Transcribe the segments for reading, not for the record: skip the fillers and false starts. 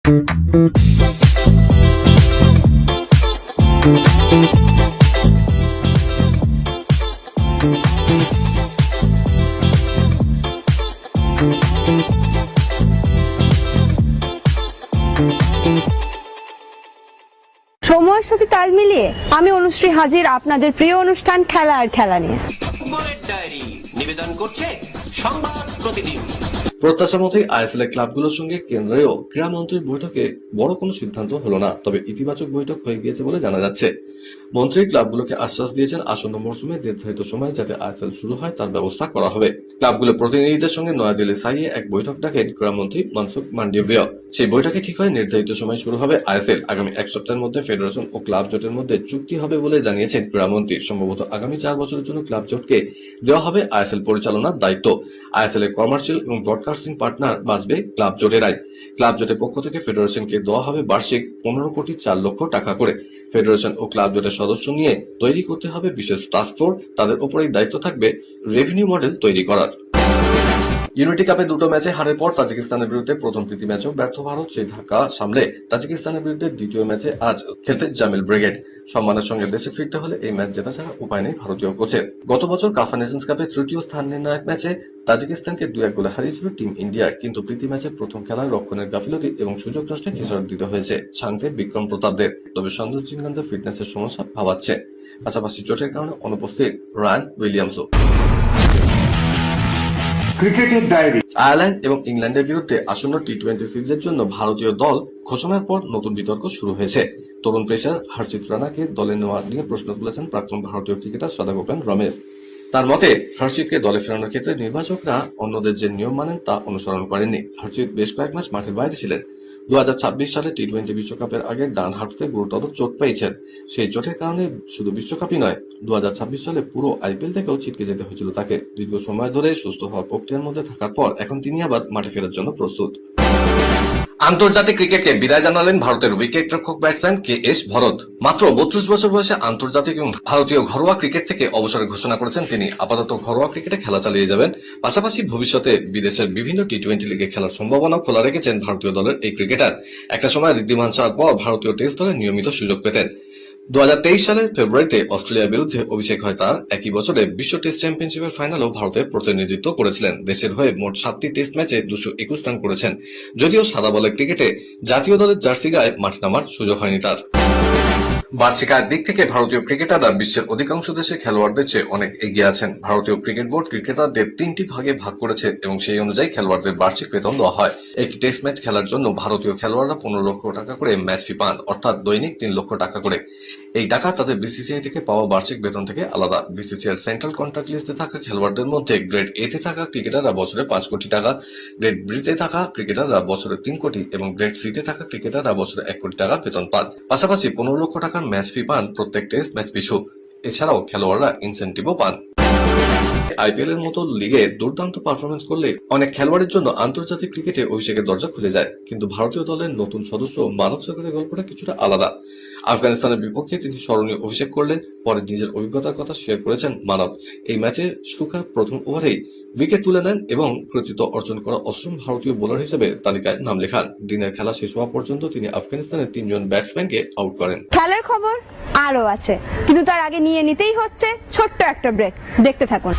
সময়ের সাথে তাল মিলিয়ে আমি অনুশ্রী হাজির আপনাদের প্রিয় অনুষ্ঠান খেলা আর খেলা নিয়ে। ডায়েরি নিবেদন করছে সংবাদ প্রতিদিন। প্রত্যাশা মতোই আইএসএল এর ক্লাবগুলোর সঙ্গে কেন্দ্রীয় ক্রীড়ামন্ত্রীর বৈঠকে বড় কোনো সিদ্ধান্ত হলো না, তবে ইতিবাচক বৈঠক হয়ে গিয়েছে বলে জানা যাচ্ছে। মন্ত্রী ক্লাবগুলোকে আশ্বাস দিয়েছেন আসন্ন মরশুমে নির্ধারিত সময়ে যাতে আইএসএল শুরু হয় তার ব্যবস্থা করা হবে। ক্লাবগুলোর প্রতিনিধিদের সঙ্গে নয়াদিল্লি সাইয়ে এক বৈঠক ডাকেন ক্রীড়ামন্ত্রী মনসুখ মান্ডভিয়া। সেই বৈঠকে ঠিক হয় নির্ধারিত সময় শুরু হবে আইএসএল। আগামী এক সপ্তাহের মধ্যে ফেডারেশন ও ক্লাব জোটের মধ্যে চুক্তি হবে বলে জানিয়েছেন ক্রীড়ামন্ত্রী। সম্ভবত আগামী 4 বছরের জন্য ক্লাব জোটকে দেওয়া হবে আইএসএল পরিচালনার দায়িত্ব। আইএসএল এর কমার্শিয়াল এবং ব্রডকাস্টিং পার্টনার বাঁচবে ক্লাব জোটেরাই। ক্লাব জোটের পক্ষ থেকে ফেডারেশনকে দেওয়া হবে বার্ষিক 15,04,00,000 করে। ফেডারেশন ও ক্লাব জোটের সদস্য নিয়ে তৈরি করতে হবে বিশেষ টাস্ক ফোর্স, তাদের উপরেই দায়িত্ব থাকবে রেভিনিউ মডেল তৈরি করার। ইউনিটি কাপে 2টো ম্যাচে হারের পর তাজিকিস্তানের বিরুদ্ধে প্রথম প্রীতি ম্যাচেও ব্যর্থ ভারত সেই ধাক্কা সামলে তাজিকিস্তানের বিরুদ্ধে দ্বিতীয় ম্যাচে আজ খেলতে জামিল ব্রিগেড। সম্মানের সঙ্গে দেশে ফিরতে হলে এই ম্যাচ জেতা ছাড়া উপায় নেই ভারতীয় কোচের। গত বছর কাফা নেশনস কাপে তৃতীয় স্থান নির্ণায়ক ম্যাচে তাজিকিস্তানকে 2-1 গোলে হারিয়েছিল টিম ইন্ডিয়া, কিন্তু প্রীতি ম্যাচের প্রথম খেলায় রক্ষণের গাফিলতি এবং সুযোগ নষ্টে খেসারত দিতে হয়েছে ছাংতে বিক্রম প্রতাপদের। তবে সন্দেহ চিনকান্তের ফিটনেসের সমস্যা ভাবাচ্ছে, পাশাপাশি চোটের কারণে অনুপস্থিত রায়ান উইলিয়ামসও। ক্রিকেটের ডায়েরি। আয়ারল্যান্ড এবং ইংল্যান্ডের বিরুদ্ধে আসন্ন টি-20 সিরিজের জন্য ভারতীয় দল ঘোষণার পর নতুন বিতর্ক শুরু হয়েছে। তরুণ পেসার হর্ষিত রানাকে দলে নেওয়া নিয়ে প্রশ্ন তুলেছেন প্রাক্তন ভারতীয় ক্রিকেটার সদাগোপাল রমেশ। তার মতে হর্ষিতকে দলে ফেরানোর ক্ষেত্রে নির্বাচকরা অন্যদের যে নিয়ম মানেন তা অনুসরণ করেননি। হর্ষিত বেশ কয়েক মাস মাঠের বাইরে ছিলেন। 2026 সালে টি-20 বিশ্বকাপের আগে ডান হাঁটুতে গুরুতর চোট পেয়েছেন। সেই চোটের কারণে শুধু বিশ্বকাপই নয়, 2026 সালে পুরো আইপিএল থেকেও ছিটকে যেতে হয়েছিল তাকে। দীর্ঘ সময় ধরে সুস্থ হওয়ার প্রক্রিয়ার মধ্যে থাকার পর এখন তিনি আবার মাঠে ফেরার জন্য প্রস্তুত। আন্তর্জাতিক ক্রিকেটকে বিদায় জানালেন ভারতের উইকেট রক্ষক ব্যাটসম্যান কে.এস. ভরত। মাত্র 32 বছর বয়সে আন্তর্জাতিক এবং ভারতীয় ঘরোয়া ক্রিকেট থেকে অবসরের ঘোষণা করেছেন তিনি। আপাতত ঘরোয়া ক্রিকেটে খেলা চালিয়ে যাবেন, পাশাপাশি ভবিষ্যতে বিদেশের বিভিন্ন টি-20 লিগে খেলার সম্ভাবনাও খোলা রেখেছেন ভারতীয় দলের এই ক্রিকেটার। একটা সময় ঋদ্ধিমান শাহর পর ভারতীয় টেস্ট দলে নিয়মিত সুযোগ পেতেন। 2023 সালের ফেব্রুয়ারিতে অস্ট্রেলিয়ার বিরুদ্ধে অভিষেক হয় তার। একই বছরে বিশ্ব টেস্ট চ্যাম্পিয়নশিপের ফাইনালেও ভারতের প্রতিনিধিত্ব করেছিলেন। দেশের হয়ে মোট 7টি টেস্ট ম্যাচে 221 রান করেছেন। যদিও সাদা বলের ক্রিকেটে জাতীয় দলের জার্সি গায়ে মাঠে নামার সুযোগ হয়নি তার। বার্ষিক আয়ের দিক থেকে ভারতীয় ক্রিকেটাররা বিশ্বের অধিকাংশ দেশের খেলোয়াড়দের চেয়ে অনেক এগিয়ে আছেন। ভারতীয় ক্রিকেট বোর্ড ক্রিকেটারদের 3টি ভাগে ভাগ করেছে এবং সেই অনুযায়ী খেলোয়াড়দের বার্ষিক বেতন দেওয়া হয়। একটি টেস্ট ম্যাচ খেলার জন্য ভারতীয় খেলোয়াড়রা 15 লক্ষ টাকা করে ম্যাচ ফি পান, অর্থাৎ দৈনিক 3 লক্ষ টাকা করে। এই টাকা তাদের বিসিসিআই থেকে পাওয়া বার্ষিক বেতন থেকে আলাদা। বিসিসিআই সেন্ট্রাল কন্ট্রাক্ট লিস্টে থাকা খেলোয়াড়দের মধ্যে গ্রেড এ তে থাকা ক্রিকেটাররা বছরে 5 কোটি টাকা, গ্রেড বি তে থাকা ক্রিকেটাররা বছরে 3 কোটি এবং গ্রেড সি তে থাকা ক্রিকেটাররা বছরে 1 কোটি টাকা বেতন পান। পাশাপাশি 15 লক্ষ টাকার ম্যাচ ফি পান প্রত্যেক টেস্ট ম্যাচ পিছু। এছাড়াও খেলোয়াড়রা ইনসেন্টিভও পান। আইপিএল এর মতো লিগে দুর্দান্ত পারফরমেন্স করলে অনেক খেলোয়াড়ের জন্য আন্তর্জাতিক ক্রিকেটে অভিষেকের দরজা খুলে যায়, কিন্তু ভারতীয় দলের নতুন সদস্য মানব সাগরের গল্পটা কিছুটা আলাদা। আফগানিস্তানের বিপক্ষে তিনি স্মরণীয় অভিষেক করলেন, পরে নিজের অভিজ্ঞতার কথা শেয়ার করেছেন মানব। এই ম্যাচে সুখার প্রথম ওভারেই উইকেট তুলে নেন এবং কৃতিত্ব অর্জন করা অষ্টম ভারতীয় বোলার হিসেবে তালিকায় নাম লেখান। দিনের খেলা শেষ হওয়া পর্যন্ত তিনি আফগানিস্তানের 3 জন ব্যাটসম্যানকে আউট করেন। খেলার খবর আরো আছে, কিন্তু তার আগে নিয়ে নিতেই হচ্ছে ছোট্ট একটা ব্রেক। দেখতে থাকুন।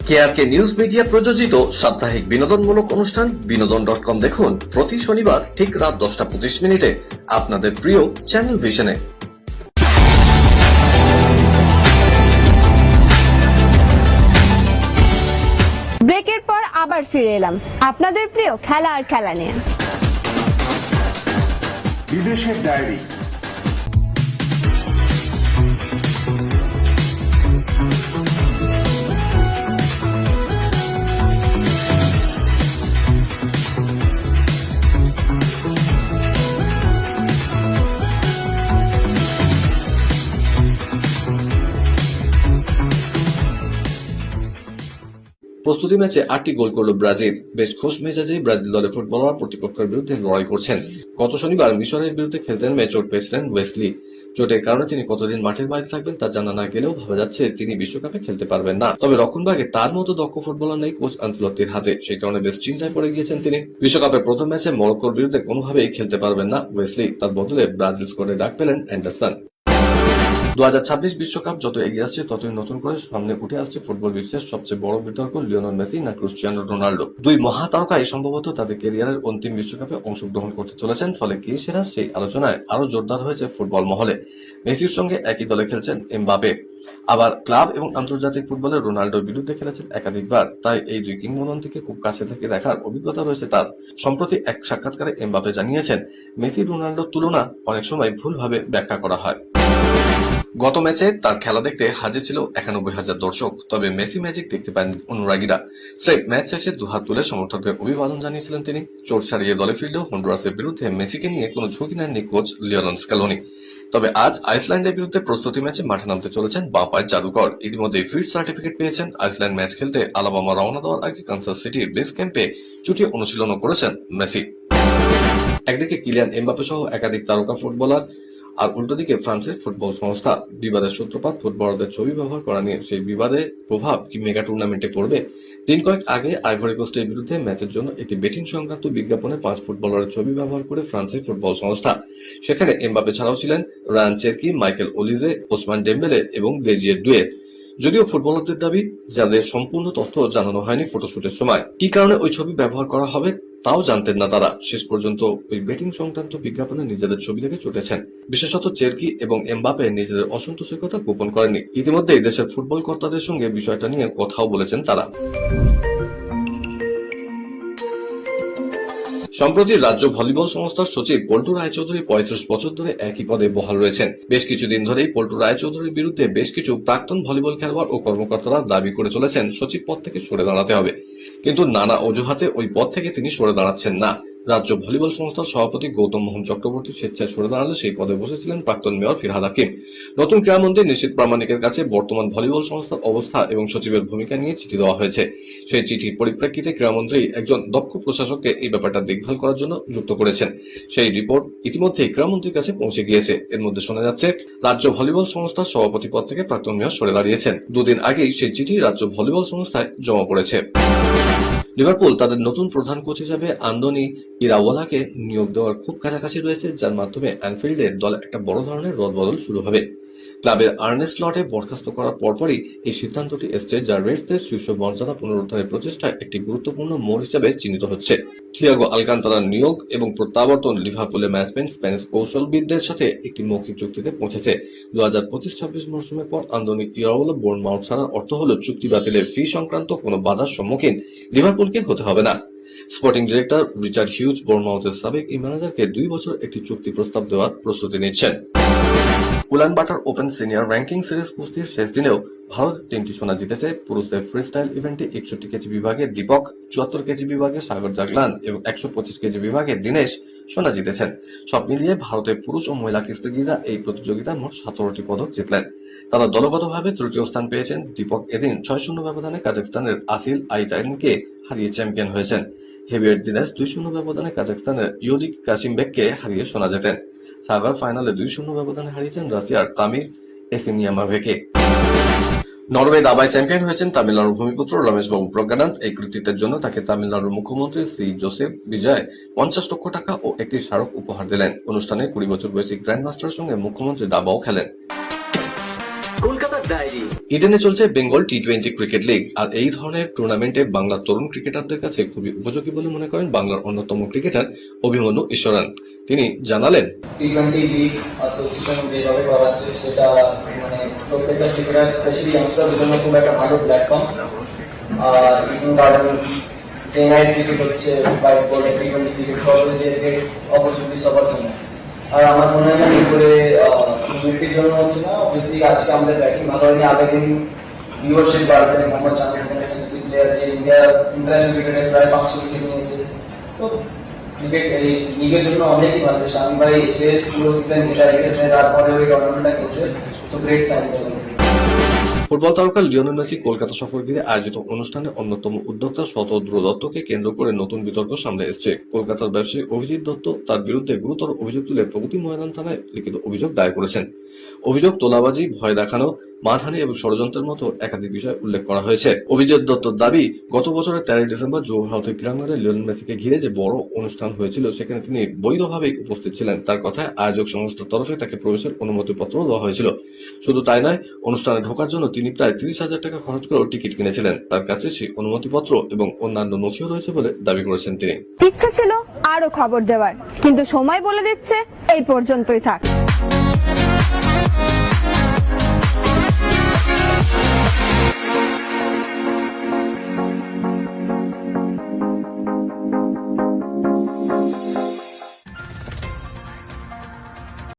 কেআরকে নিউজ মিডিয়া প্রযোজিত সাপ্তাহিক বিনোদনমূলক অনুষ্ঠান বিনোদন.com দেখুন প্রতি শনিবার ঠিক রাত 10:25 আপনাদের প্রিয় চ্যানেল ভিশনে। ব্রেকের পর আবার ফিরে এলাম আপনাদের প্রিয় খেলা আর খেলা নিয়ে। বিদেশের ডায়েরি। প্রস্তুতি ম্যাচে 8টি গোল করল ব্রাজিল। বেশ খোশ মেজাজেই ব্রাজিল দলের ফুটবলাররা প্রতিপক্ষের বিরুদ্ধে লড়াই করছেন। গত শনিবার মিশরের বিরুদ্ধে খেলতে নেমে চোট পেয়েছিলেন ওয়েসলি। চোটের কারণে তিনি কতদিন মাঠের বাইরে থাকবেন তা জানা না গেলেও ভাবা যাচ্ছে তিনি বিশ্বকাপে খেলতে পারবেন না। তবে রক্ষণভাগে তার মতো দক্ষ ফুটবলার নেই কোচ আনচেলত্তির হাতে, সেই কারণে বেশ চিন্তায় পড়ে গিয়েছেন তিনি। বিশ্বকাপের প্রথম ম্যাচে মরক্কোর বিরুদ্ধে কোনোভাবেই খেলতে পারবেন না ওয়েসলি, তার বদলে ব্রাজিল স্কোয়াডে ডাক পেলেন অ্যান্ডারসন। 2026 বিশ্বকাপ যত এগিয়ে আসছে ততই নতুন করে সামনে উঠে আসছে ফুটবল বিশ্বের সবচেয়ে বড় বিতর্ক লিওনেল মেসি না ক্রিস্টিয়ানো রোনাল্ডো। দুই মহাতারকাই সম্ভবত তাদের ক্যারিয়ারের অন্তিম বিশ্বকাপে অংশগ্রহণ করতে চলেছেন, ফলে কে সেরা সেই আলোচনায় আরো জোরদার হয়েছে ফুটবল মহলে। মেসির সঙ্গে একই দলে খেলছেন এমবাপে, আবার ক্লাব এবং আন্তর্জাতিক ফুটবলে রোনাল্ডোর বিরুদ্ধে খেলেছেন একাধিকবার, তাই এই দুই কিংবদন্তিকে খুব কাছে থেকে দেখার অভিজ্ঞতা রয়েছে তার। সম্প্রতি এক সাক্ষাৎকারে এমবাপে জানিয়েছেন, মেসি রোনাল্ডোর তুলনা অনেক সময় ভুলভাবে ব্যাখ্যা করা হয়। গত ম্যাচে তার খেলা দেখতে হাজির ছিল 91,000 দর্শক, তবে মেসি ম্যাজিক দেখতে পান অনুরাগীরা। স্রেফ ম্যাচ শেষে দুহাত তুলে সমর্থকদের অভিবাদন জানিয়েছিলেন তিনি। চোট সারিয়ে দলে ফিরলেও হন্ডুরাসের বিরুদ্ধে মেসিকে নিয়ে কোনো ঝুঁকি নেননি কোচ লিওনেল স্ক্যালোনি। তবে আজ আইসল্যান্ডের বিরুদ্ধে প্রস্তুতি ম্যাচে মাঠে নামতে চলেছেন বাঁ পায়ের জাদুকর। ইতিমধ্যে ফিট সার্টিফিকেট পেয়েছেন। আইসল্যান্ড ম্যাচ খেলতে আলাবামা রওনা দেওয়ার আগে কানসাস সিটির বেস ক্যাম্পে ছুটি অনুশীলনও করেছেন মেসি। একদিকে কিলিয়ান এমবাপে সহ একাধিক তারকা ফুটবলার, আর উল্টোদিকে ফ্রান্সের ফুটবল সংস্থা। বিবাদের সূত্রপাত ফুটবলারদের ছবি ব্যবহার করা নিয়ে, সেই বিবাদে প্রভাব কি মেগা টুর্নামেন্টে পড়বে? দিন কয়েক আগে আইভরি কোস্টের বিরুদ্ধে ম্যাচের জন্য একটি বেটিং সংক্রান্ত বিজ্ঞাপনে 5 ফুটবলারের ছবি ব্যবহার করে ফ্রান্সের ফুটবল সংস্থা। সেখানে এমবাপে ছাড়াও ছিলেন Rayan Cherki, Michael Olise, Ousmane Dembele এবং দেজিয়ে ডুয়ে। যদিও ফুটবলারদের দাবি যাদের সম্পূর্ণ তথ্য জানানো হয়নি ফটোশুটের সময়। কি কারণে ওই ছবি ব্যবহার করা হবে তাও জানতেন না তারা। শেষ পর্যন্ত ওই বেটিং সংক্রান্ত বিজ্ঞাপনে নিজেদের ছবি দেখে চটেছেন। বিশেষত চেরকি এবং এমবাপে নিজেদের অসন্তোষের কথা গোপন করেননি। ইতিমধ্যেই দেশের ফুটবল কর্তাদের সঙ্গে বিষয়টা নিয়ে কথাও বলেছেন তারা। সম্প্রতি রাজ্য ভলিবল সংস্থার সচিব পল্টু রায়চৌধুরী 35 বছর ধরে একই পদে বহাল রয়েছেন। বেশ কিছুদিন ধরেই পল্টু রায়চৌধুরীর বিরুদ্ধে বেশ কিছু প্রাক্তন ভলিবল খেলোয়াড় ও কর্মকর্তারা দাবি করে চলেছেন সচিব পদ থেকে সরে দাঁড়াতে হবে, কিন্তু নানা অজুহাতে ওই পদ থেকে তিনি সরে দাঁড়াচ্ছেন না। রাজ্য ভলিবল সংস্থার সভাপতি গৌতম মোহন চক্রবর্তী স্বেচ্ছায় সরে দাঁড়ালে সেই পদে বসেছিলেন প্রাক্তন মেয়র ফিরহাদ হাকিম। নতুন ক্রীড়ামন্ত্রী নিশীথ প্রামাণিকের কাছে বর্তমান ভলিবল সংস্থার অবস্থা এবং সচিবের ভূমিকা নিয়ে চিঠি দেওয়া হয়েছে। সেই চিঠির পরিপ্রেক্ষিতে ক্রীড়ামন্ত্রী একজন দক্ষ প্রশাসককে এই ব্যাপারটা দেখভাল করার জন্য যুক্ত করেছেন। সেই রিপোর্ট ইতিমধ্যেই ক্রীড়ামন্ত্রীর কাছে পৌঁছে গিয়েছে। এর মধ্যে শোনা যাচ্ছে রাজ্য ভলিবল সংস্থার সভাপতি পদ থেকে প্রাক্তন মেয়র সরে দাঁড়িয়েছেন। দুদিন আগেই সেই চিঠি রাজ্য ভলিবল সংস্থায় জমা পড়েছে। লিভারপুল তাদের নতুন প্রধান কোচ হিসেবে আন্দোনি ইরাওয়ালাকে নিয়োগ দেওয়ার খুব কাছাকাছি রয়েছে, যার মাধ্যমে অ্যানফিল্ডে দলে একটা বড় ধরনের রদবদল শুরু হবে। ক্লাবের আর্নে স্লটে বরখাস্ত করার পরপরই এই সিদ্ধান্তটি এসছে, যা রেডসদের শীর্ষ মর্যাদা পুনরুদ্ধারের প্রচেষ্টায় একটি গুরুত্বপূর্ণ মোড় হিসেবে চিহ্নিত হচ্ছে। থিয়াগো আলকান্তারার নিয়োগ এবং প্রত্যাবর্তন লিভারপুলের ম্যানেজমেন্ট স্প্যানিশ কৌশলবিদদের সাথে একটি মৌখিক চুক্তিতে পৌঁছেছে। 2025-26 মৌসুমের পর আন্দোনি ইরাওয়ালা বোর্নমাউথ ছাড়ার অর্থ হল চুক্তি বাতিলের ফি সংক্রান্ত কোনো বাধার সম্মুখীন লিভারপুলকে হতে হবে না। স্পোর্টিং ডিরেক্টর রিচার্ড হিউজ বোর্নমাউথের সাবেক এই ম্যানেজারকে 2 বছর একটি চুক্তি প্রস্তাব দেওয়ার প্রস্তুতি নিচ্ছেন। উলানবাটার ওপেন সিনিয়র র্যাঙ্কিং সিরিজ কুস্তির শেষ দিনেও ভারত 3টি সোনা জিতেছে। পুরুষদের ফ্রিস্টাইল ইভেন্টে 61 কেজি বিভাগে দীপক, 74 কেজি বিভাগে সাগর জাগলান এবং 125 কেজি বিভাগে দীনেশ সোনা জিতেছেন। সব মিলিয়ে ভারতের পুরুষ ও মহিলা কুস্তিগীরা এই প্রতিযোগিতায় মোট 17টি পদক জিতলেন। তারা দলগতভাবে তৃতীয় স্থান পেয়েছেন। দীপক এদিন 6-0 ব্যবধানে কাজাখস্তানের আসিল আইতাইনকে হারিয়ে চ্যাম্পিয়ন হয়েছেন। হেভিওয়েট দীনেশ 2-0 ব্যবধানে কাজাখস্তানের ইউলিক কাসিমবেককে হারিয়ে সোনা জেতেন। সাগর ফাইনালে 2-0 ব্যবধানে হারিয়েছেন রাশিয়ার তামির এসিনিয়ামাভেকে। নরওয়ে দাবায় চ্যাম্পিয়ন হয়েছেন তামিলনাড়ুর ভূমিপুত্র রমেশবাবু প্রজ্ঞানন্দ। এই কৃতিত্বের জন্য তাকে তামিলনাড়ুর মুখ্যমন্ত্রী শ্রী জোসেফ বিজয় 50 লক্ষ টাকা ও একটি স্মারক উপহার দিলেন। অনুষ্ঠানে 20 বছর বয়সী গ্র্যান্ড মাস্টারের সঙ্গে মুখ্যমন্ত্রী দাবাও খেলেন। কলকাতার ডায়েরি। ইডেনে চলছে বেঙ্গল টি20 ক্রিকেট লিগ, আর এই ধরনের টুর্নামেন্টে বাংলার তরুণ ক্রিকেটারদের কাছে খুবই উপযোগী বলে মনে করেন বাংলার অন্যতম ক্রিকেটার অভিমন্যু ঈশ্বরান। তিনি জানালেন, টি20 লিগ অ্যাসোসিয়েশন যেভাবে করাচ্ছে সেটা মানে প্রত্যেকটা ক্রিকেটার স্পেশালি ইয়াংস্টারদের জন্য খুব একটা ভালো প্ল্যাটফর্ম। আর Eden Gardens day night cricket হচ্ছে বাইক বোর্ডে টি20 ক্রিকেট অলওয়েজ এর অপরচুনিটি সবার জন্য। আর আমার মনে হয় না করে ক্রিকেটের জন্য হচ্ছে না, অবভিয়াসলি আজকে আমাদের ব্যাটিং ভালো হয়নি, আগের দিন ভিউয়ারশিপ বাড়বে। মোহাম্মদ শামির প্লেয়ার যে ইন্ডিয়া ইন্টারন্যাশনাল ক্রিকেটে প্রায় 500 উইকেট নিয়েছে। সো ক্রিকেট এই লিগের জন্য অনেকই ভালো। শামি ভাই এসে পুরো সিজন এটা রেখেছে, তারপরে ওই টুর্নামেন্টটা খেলছে। So great sign. ফুটবল তারকা লিওনেল মেসি কলকাতা সফর ঘিরে আয়োজিত অনুষ্ঠানে অন্যতম উদ্যোক্তা শতদ্রু দত্তকে কেন্দ্র করে নতুন বিতর্ক সামনে এসেছে। কলকাতার ব্যবসায়ী অভিজিৎ দত্ত তার বিরুদ্ধে গুরুতর অভিযোগ তুলে প্রগতি ময়দান থানায় লিখিত অভিযোগ দায়ের করেছেন। অভিযোগ তোলাবাজি, ভয় দেখানো, মানহানি এবং ষড়যন্ত্রের মতো একাধিক বিষয় উল্লেখ করা হয়েছে। অভিজিৎ দত্তর দাবি, গত বছরের 13 ডিসেম্বর যুব ভারতী ক্রীড়াঙ্গনে লিওনেল মেসিকে ঘিরে যে বড় অনুষ্ঠান হয়েছিল সেখানে তিনি বৈধভাবেই উপস্থিত ছিলেন। তার কথায় আয়োজক সংস্থার তরফে তাকে প্রবেশের অনুমতিপত্র দেওয়া হয়েছিল। শুধু তাই নয়, অনুষ্ঠানে ঢোকার জন্য তিনি প্রায় 30,000 টাকা খরচ করেও টিকিট কিনেছিলেন। তার কাছে সেই অনুমতিপত্র এবং অন্যান্য নথিও রয়েছে বলে দাবি করেছেন তিনি। ইচ্ছে ছিল আরো খবর দেওয়ার, কিন্তু সময় বলে দিচ্ছে এই পর্যন্তই থাক।